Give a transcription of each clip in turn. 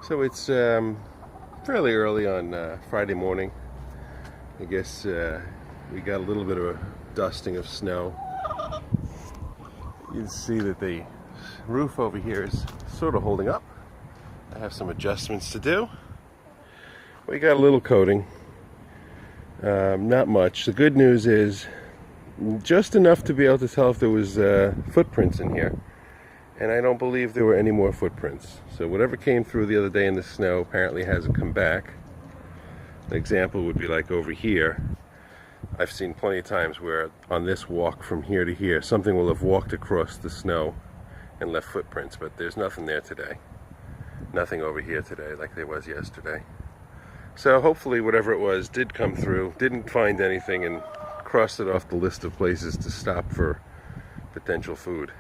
So it's fairly early on Friday morning. I guess we got a little bit of a dusting of snow. You can see that the roof over here is sort of holding up. I have some adjustments to do. We got a little coating, not much. The good news is just enough to be able to tell if there was footprints in here. And I don't believe there were any more footprints. So whatever came through the other day in the snow apparently hasn't come back. An example would be like over here. I've seen plenty of times where on this walk from here to here, something will have walked across the snow and left footprints, but there's nothing there today. Nothing over here today like there was yesterday. So hopefully whatever it was did come through, didn't find anything, and crossed it off the list of places to stop for potential food.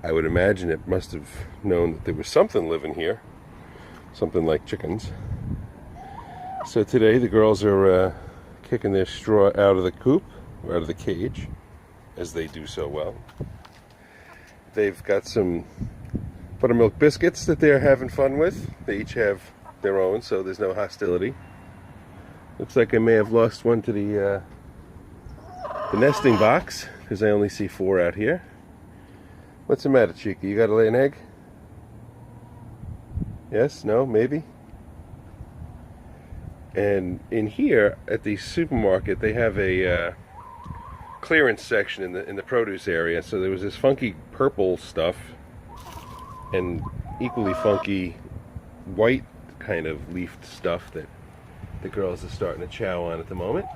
I would imagine it must have known that there was something living here, something like chickens. So today the girls are kicking their straw out of the coop, or out of the cage, as they do so well. They've got some buttermilk biscuits that they're having fun with. They each have their own, so there's no hostility. Looks like I may have lost one to the nesting box, because I only see 4 out here. What's the matter, Chica? You gotta lay an egg? Yes? No? Maybe? And in here at the supermarket, they have a clearance section in the produce area. So there was this funky purple stuff and equally funky white kind of leafed stuff that the girls are starting to chow on at the moment.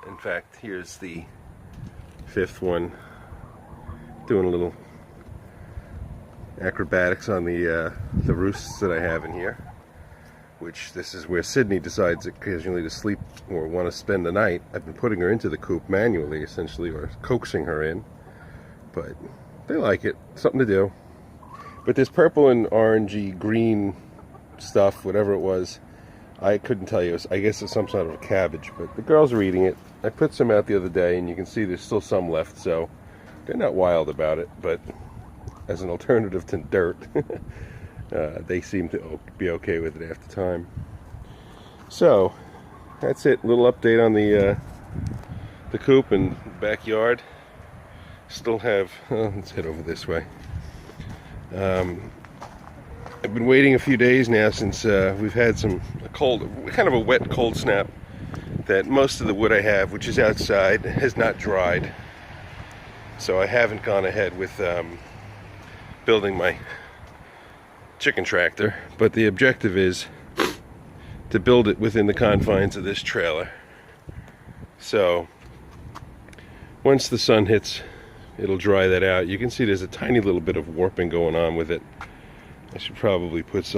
In fact, here's the 5th one, doing a little acrobatics on the roosts that I have in here, which this is where Sydney decides occasionally to sleep or want to spend the night. I've been putting her into the coop manually, essentially, or coaxing her in, but they like it. Something to do. But this purple and orangey green stuff, whatever it was, I couldn't tell you. I guess it's some sort of a cabbage, but the girls are eating it. I put some out the other day, and you can see there's still some left, so they're not wild about it, but as an alternative to dirt, they seem to be okay with it after time. So that's it. Little update on the coop and backyard. Still have. Let's head over this way. I've been waiting a few days now since we've had a kind of a wet cold snap. That most of the wood I have, which is outside, has not dried. So I haven't gone ahead with building my chicken tractor, but the objective is to build it within the confines of this trailer. So once the sun hits, it'll dry that out. You can see there's a tiny little bit of warping going on with it. I should probably put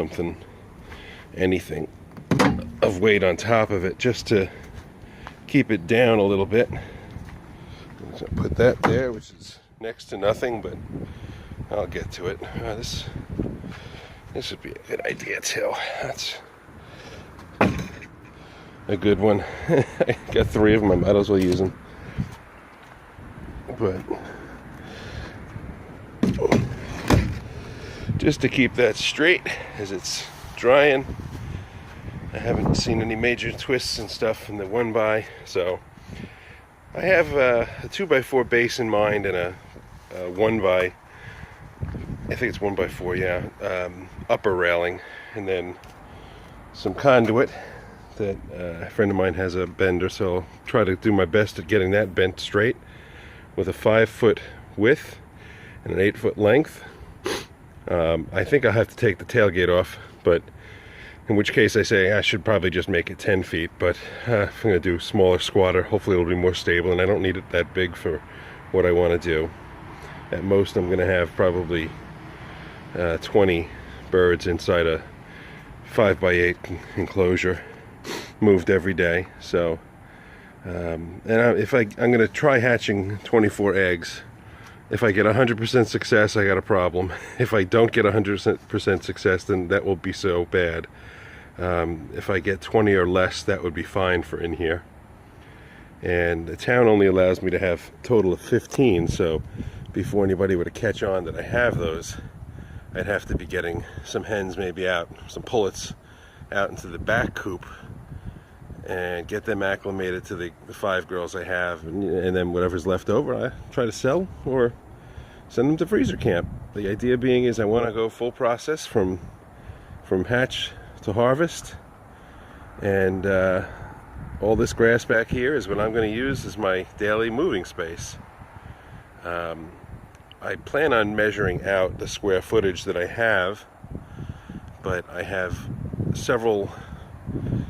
anything of weight on top of it just to keep it down a little bit. So put that there, which is next to nothing, but I'll get to it. This would be a good idea too. That's a good one. I got 3 of them. I might as well use them. But just to keep that straight as it's drying. I haven't seen any major twists and stuff in the 1x, so I have a 2x4 base in mind and a 1x, I think it's 1x4, yeah, upper railing, and then some conduit that a friend of mine has a bender, so I'll try to do my best at getting that bent straight with a 5-foot width and an 8-foot length. I think I'll have to take the tailgate off, but in which case I say I should probably just make it 10 feet, but if I'm going to do smaller squatter, hopefully it'll be more stable, and I don't need it that big for what I want to do. At most I'm going to have probably 20 birds inside a 5x8 enclosure, moved every day. So and I'm going to try hatching 24 eggs. If I get 100% success, I got a problem. If I don't get 100% success, then that will be so bad. If I get 20 or less, that would be fine for in here. And the town only allows me to have a total of 15, so before anybody were to catch on that I have those, I'd have to be getting some hens maybe out, some pullets out into the back coop and get them acclimated to the 5 girls I have, and then whatever's left over I try to sell or send them to freezer camp. The idea being is I want to go full process from hatch to harvest, and all this grass back here is what I'm going to use as my daily moving space. I plan on measuring out the square footage that I have, but I have several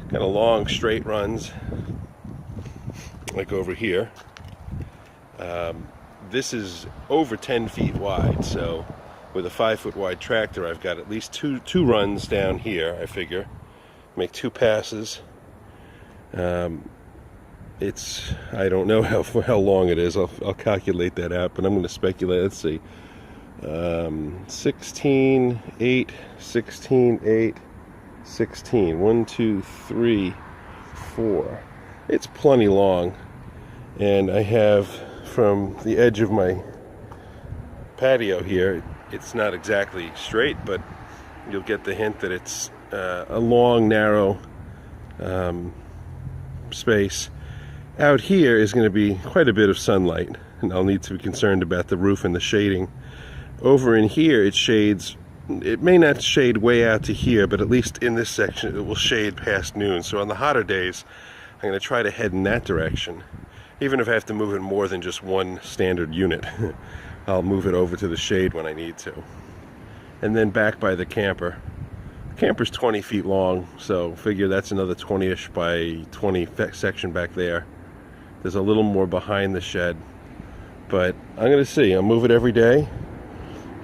kind of long straight runs like over here. This is over 10 feet wide, so with a 5-foot wide tractor I've got at least two runs down here. I figure make 2 passes. It's, I don't know how long it is. I'll calculate that out, but I'm going to speculate. Let's see, 16, 8, 16, 8, 16, 1, 2, 3, 4. It's plenty long, and I have from the edge of my patio here, it's not exactly straight, but you'll get the hint that it's a long, narrow space. Out here is going to be quite a bit of sunlight, and I'll need to be concerned about the roof and the shading. Over in here it shades, it may not shade way out to here, but at least in this section it will shade past noon. So on the hotter days I'm going to try to head in that direction. Even if I have to move it more than just one standard unit, I'll move it over to the shade when I need to. And then back by the camper. The camper's 20 feet long, so figure that's another 20-ish by 20 section back there. There's a little more behind the shed, but I'm going to see. I'll move it every day.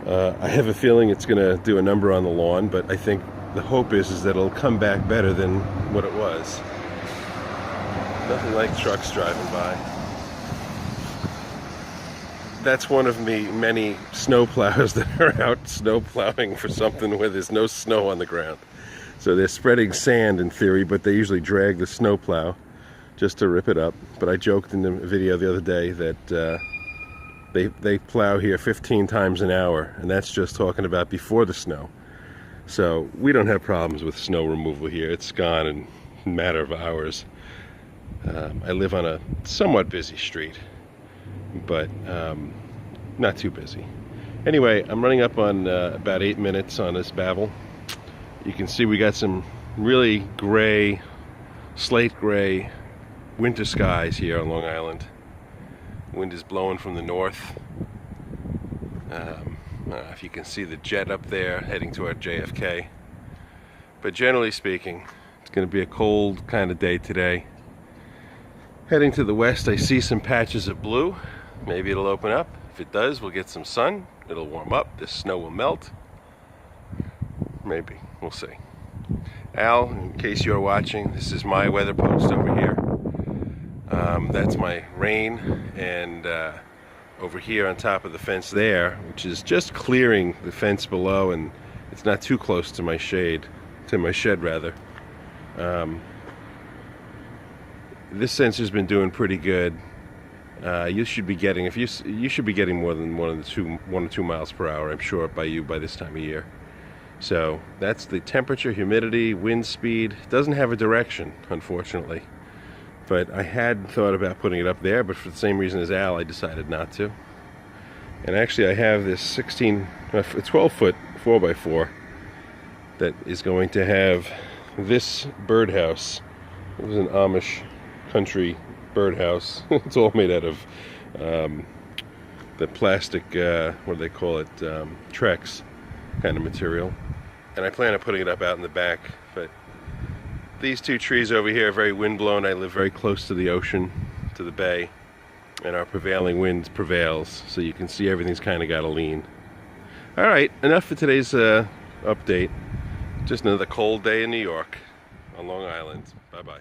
I have a feeling it's going to do a number on the lawn, but I think the hope is that it'll come back better than what it was. Nothing like trucks driving by. That's one of many snow plows that are out snow plowing for something where there's no snow on the ground. So they're spreading sand in theory, but they usually drag the snow plow just to rip it up. But I joked in the video the other day that they plow here 15 times an hour, and that's just talking about before the snow. So we don't have problems with snow removal here. It's gone in a matter of hours. I live on a somewhat busy street, but not too busy. Anyway, I'm running up on about 8 minutes on this babble. You can see we got some really gray, slate gray winter skies here on Long Island. Wind is blowing from the north. If you can see the jet up there heading toward JFK. But generally speaking, it's going to be a cold kind of day today. Heading to the west, I see some patches of blue. Maybe it'll open up. If it does, we'll get some sun. It'll warm up. This snow will melt. Maybe. We'll see. Al, in case you're watching, this is my weather post over here. That's my rain, and over here on top of the fence there, which is just clearing the fence below, and it's not too close to my shade, to my shed rather. This sensor's been doing pretty good. You should be getting, you should be getting more than 1 or 2 miles per hour, I'm sure, by this time of year. So that's the temperature, humidity, wind speed. It doesn't have a direction, unfortunately. But I had thought about putting it up there, but for the same reason as Al, I decided not to. And actually I have this 12-foot 4x4 that is going to have this birdhouse. It was an Amish country birdhouse. It's all made out of the plastic, what do they call it, Trex kind of material. And I plan on putting it up out in the back, but these 2 trees over here are very windblown. I live very close to the ocean, to the bay, and our prevailing wind prevails, so you can see everything's kind of got a lean. Alright, enough for today's update. Just another cold day in New York on Long Island. Bye-bye.